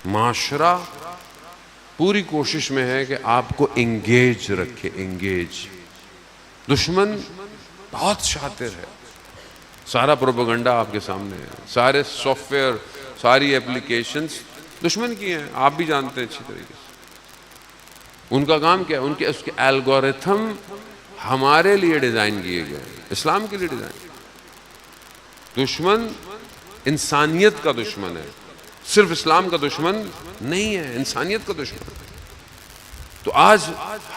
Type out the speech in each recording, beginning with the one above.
معاشرہ پوری کوشش میں ہے کہ آپ کو انگیج رکھے، انگیج. دشمن بہت شاطر ہے، سارا پروپیگنڈا آپ کے سامنے ہے، سارے سافٹ ویئر، ساری اپلیکیشنز دشمن کی ہیں، آپ بھی جانتے ہیں اچھی طریقے سے. ان کا کام کیا ہے؟ ان کے اس کے الگورتھم ہمارے لیے ڈیزائن کیے گئے ہیں، اسلام کے لیے ڈیزائن. دشمن انسانیت کا دشمن ہے، صرف اسلام کا دشمن نہیں ہے، انسانیت کا دشمن ہے. تو آج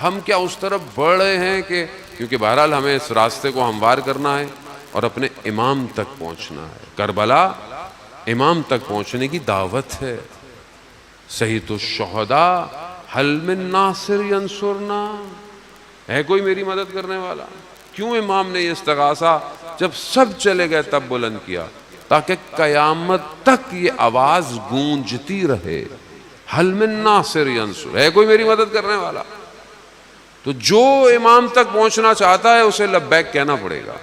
ہم کیا اس طرف بڑھ رہے ہیں کہ کیونکہ بہرحال ہمیں اس راستے کو ہموار کرنا ہے اور اپنے امام تک پہنچنا ہے. کربلا امام تک پہنچنے کی دعوت ہے. سید الشہداء حل من ناصر ینصرنا، ہے کوئی میری مدد کرنے والا؟ کیوں امام نے یہ استغاثہ جب سب چلے گئے تب بلند کیا؟ تاکہ قیامت تک یہ آواز گونجتی رہے، حل من ناصر ینصر، ہے کوئی میری مدد کرنے والا؟ تو جو امام تک پہنچنا چاہتا ہے اسے لبیک کہنا پڑے گا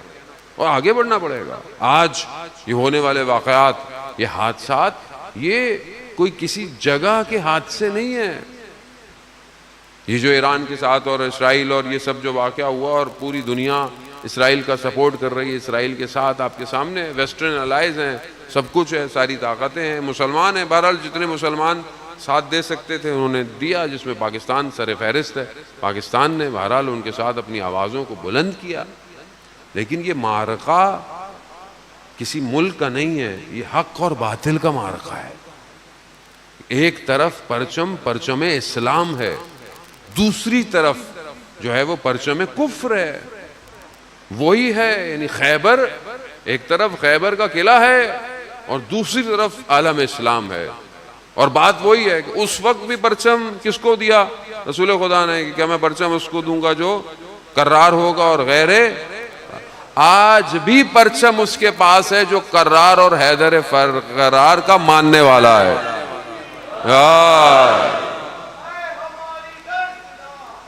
اور آگے بڑھنا پڑے گا. آج یہ ہونے والے واقعات، یہ حادثات، یہ کوئی کسی جگہ کے حادثے نہیں ہیں. یہ جو ایران کے ساتھ اور اسرائیل اور یہ سب جو واقعہ ہوا اور پوری دنیا اسرائیل کا سپورٹ کر رہی ہے، اسرائیل کے ساتھ آپ کے سامنے ویسٹرن الائز ہیں، سب کچھ ہے، ساری طاقتیں ہیں، مسلمان ہیں. بہرحال جتنے مسلمان ساتھ دے سکتے تھے انہوں نے دیا، جس میں پاکستان سر فہرست ہے. پاکستان نے بہرحال ان کے ساتھ اپنی آوازوں کو بلند کیا. لیکن یہ معرکہ کسی ملک کا نہیں ہے، یہ حق اور باطل کا معرکہ ہے. ایک طرف پرچم اسلام ہے، دوسری طرف جو ہے وہ پرچم کفر ہے. وہی ہے، یعنی خیبر، ایک طرف خیبر کا قلعہ ہے اور دوسری طرف عالم اسلام ہے. اور بات وہی ہے کہ اس وقت بھی پرچم کس کو دیا رسول خدا نے کہ کیا میں پرچم اس کو دوں گا جو کرار ہوگا اور غیر. آج بھی پرچم اس کے پاس ہے جو کرار اور حیدر قرار کا ماننے والا ہے.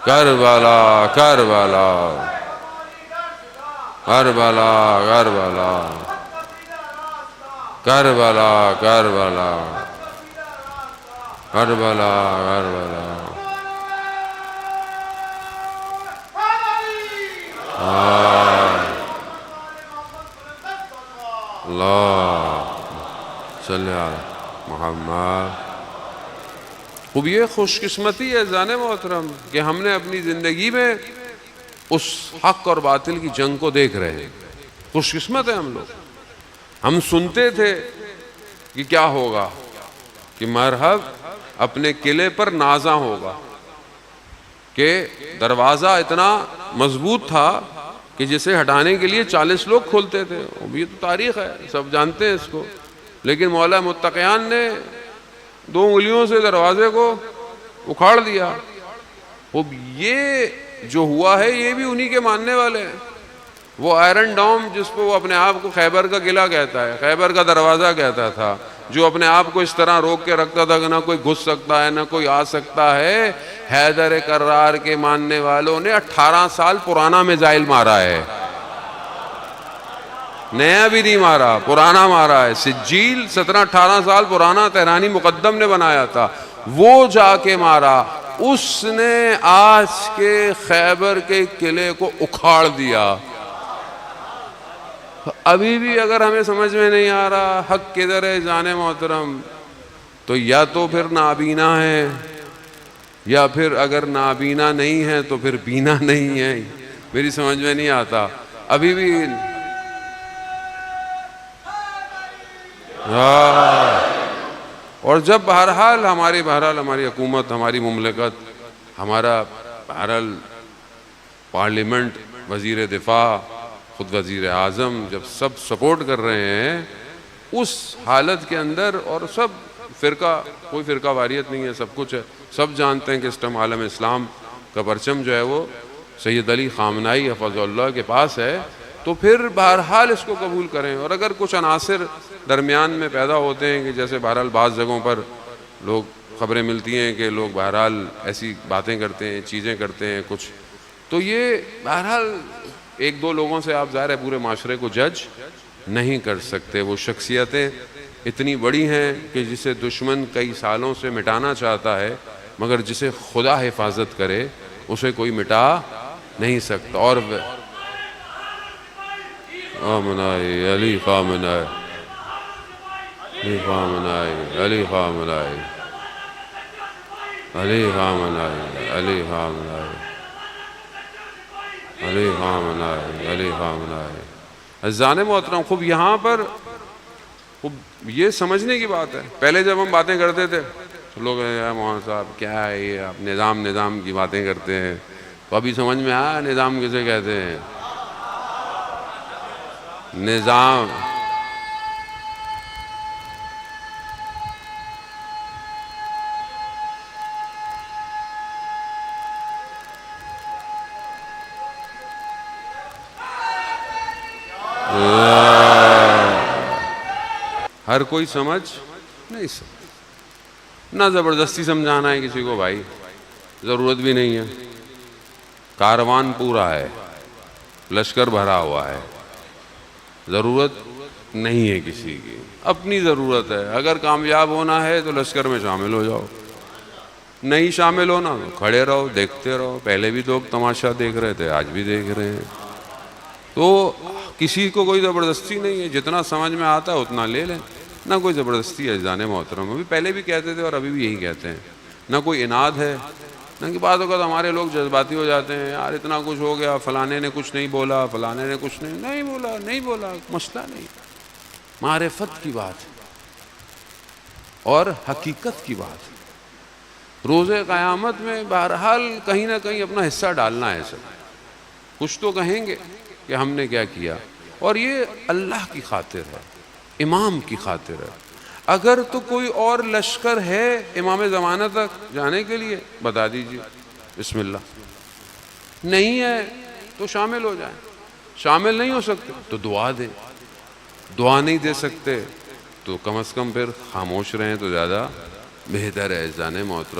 کربلا کربلا کربلا کربلا کربلا کربلا کربلا کربلا. اللہ صلی علی محمد. خوب یہ خوش قسمتی ہے زان محترم کہ ہم نے اپنی زندگی میں اس حق اور باطل کی جنگ کو دیکھ رہے ہیں. خوش قسمت ہے ہم لوگ. ہم سنتے تھے کہ کیا ہوگا، کہ مرحب اپنے قلعے پر نازاں ہوگا، کہ دروازہ اتنا مضبوط تھا کہ جسے ہٹانے کے لیے 40 لوگ کھولتے تھے. یہ تو تاریخ ہے، سب جانتے ہیں اس کو. لیکن مولا متقیان نے 2 انگلیوں سے دروازے کو اکھاڑ دیا. یہ جو ہوا ہے یہ بھی انہی کے ماننے والے ہیں. وہ آئرن ڈوم جس پہ وہ اپنے آپ کو خیبر کا قلعہ کہتا ہے، خیبر کا دروازہ کہتا تھا، جو اپنے آپ کو اس طرح روک کے رکھتا تھا کہ نہ کوئی گھس سکتا ہے نہ کوئی آ سکتا ہے، حیدر کرار کے ماننے والوں نے 18 سال پرانا میزائل مارا ہے. نیا بھی نہیں مارا، پرانا مارا ہے. سجیل 17-18 سال پرانا تہرانی مقدم نے بنایا تھا، وہ جا کے مارا. اس نے آج کے خیبر کے قلعے کو اکھاڑ دیا. ابھی بھی اگر ہمیں سمجھ میں نہیں آ رہا حق کدھر ہے جان محترم، تو یا تو پھر نابینا ہے، یا پھر اگر نابینا نہیں ہے تو پھر بینا نہیں ہے. میری سمجھ میں نہیں آتا ابھی بھی. اور جب بہرحال ہماری حکومت، ہماری مملکت، ہمارا بہرحال پارلیمنٹ، وزیر دفاع، خود وزیر اعظم جب سب سپورٹ کر رہے ہیں اس حالت کے اندر، اور سب فرقہ، کوئی فرقہ واریت نہیں ہے، سب کچھ ہے، سب جانتے ہیں کہ اس ٹائم عالم اسلام کا پرچم جو ہے وہ سید علی خامنائی حفظہ اللہ کے پاس ہے. تو پھر بہرحال اس کو قبول کریں. اور اگر کچھ عناصر درمیان میں پیدا ہوتے ہیں کہ جیسے بہرحال بعض جگہوں پر لوگ خبریں ملتی ہیں کہ لوگ بہرحال ایسی باتیں کرتے ہیں، چیزیں کرتے ہیں کچھ، تو یہ بہرحال 1-2 لوگوں سے آپ ظاہر ہے پورے معاشرے کو جج نہیں کر سکتے. وہ شخصیتیں اتنی بڑی ہیں کہ جسے دشمن کئی سالوں سے مٹانا چاہتا ہے، مگر جسے خدا حفاظت کرے اسے کوئی مٹا نہیں سکتا۔ اور خامنائی علی خامنائی علی خامنائی علی خامنائی علی خامنائی علی خامنائی علی خامنائی علی خامنائی۔ عزیزان محترم، خوب یہاں پر خوب یہ سمجھنے کی بات ہے۔ پہلے جب ہم باتیں کرتے تھے تو لوگ مولانا صاحب کیا ہے یہ، آپ نظام کی باتیں کرتے ہیں، تو ابھی سمجھ میں آیا نظام کسے کہتے ہیں۔ نظام ہر کوئی سمجھ نہیں سکتا، نہ زبردستی سمجھانا ہے کسی کو بھائی، ضرورت بھی نہیں ہے۔ کاروان پورا ہے، لشکر بھرا ہوا ہے، ضرورت نہیں ہے کسی کی، اپنی ضرورت ہے۔ اگر کامیاب ہونا ہے تو لشکر میں شامل ہو جاؤ، نہیں شامل ہونا تو کھڑے رہو، دیکھتے رہو۔ پہلے بھی لوگ تماشا دیکھ رہے تھے، آج بھی دیکھ رہے ہیں۔ تو کسی کو کوئی زبردستی نہیں ہے، جتنا سمجھ میں آتا ہے اتنا لے لیں، نہ کوئی زبردستی ہے۔ عزیزان محترم، ابھی پہلے بھی کہتے تھے اور ابھی بھی یہی کہتے ہیں، نہ کوئی اناد ہے، نہ کہ بعض اوقات ہمارے لوگ جذباتی ہو جاتے ہیں، یار اتنا کچھ ہو گیا، فلانے نے کچھ نہیں بولا، فلانے نے کچھ نہیں بولا، مسئلہ نہیں۔ معرفت کی بات ہے اور حقیقت کی بات ہے۔ روز قیامت میں بہرحال کہیں نہ کہیں اپنا حصہ ڈالنا ہے سب، کچھ تو کہیں گے کہ ہم نے کیا کیا، اور یہ اللہ کی خاطر ہے، امام کی خاطر ہے۔ اگر تو کوئی اور لشکر ہے امام زمانہ تک جانے کے لیے بتا دیجئے، بسم اللہ۔ نہیں ہے تو شامل ہو جائیں، شامل نہیں ہو سکتے تو دعا دیں، دعا نہیں دے سکتے تو کم از کم پھر خاموش رہیں تو زیادہ بہتر ہے۔ عزیزان محترم،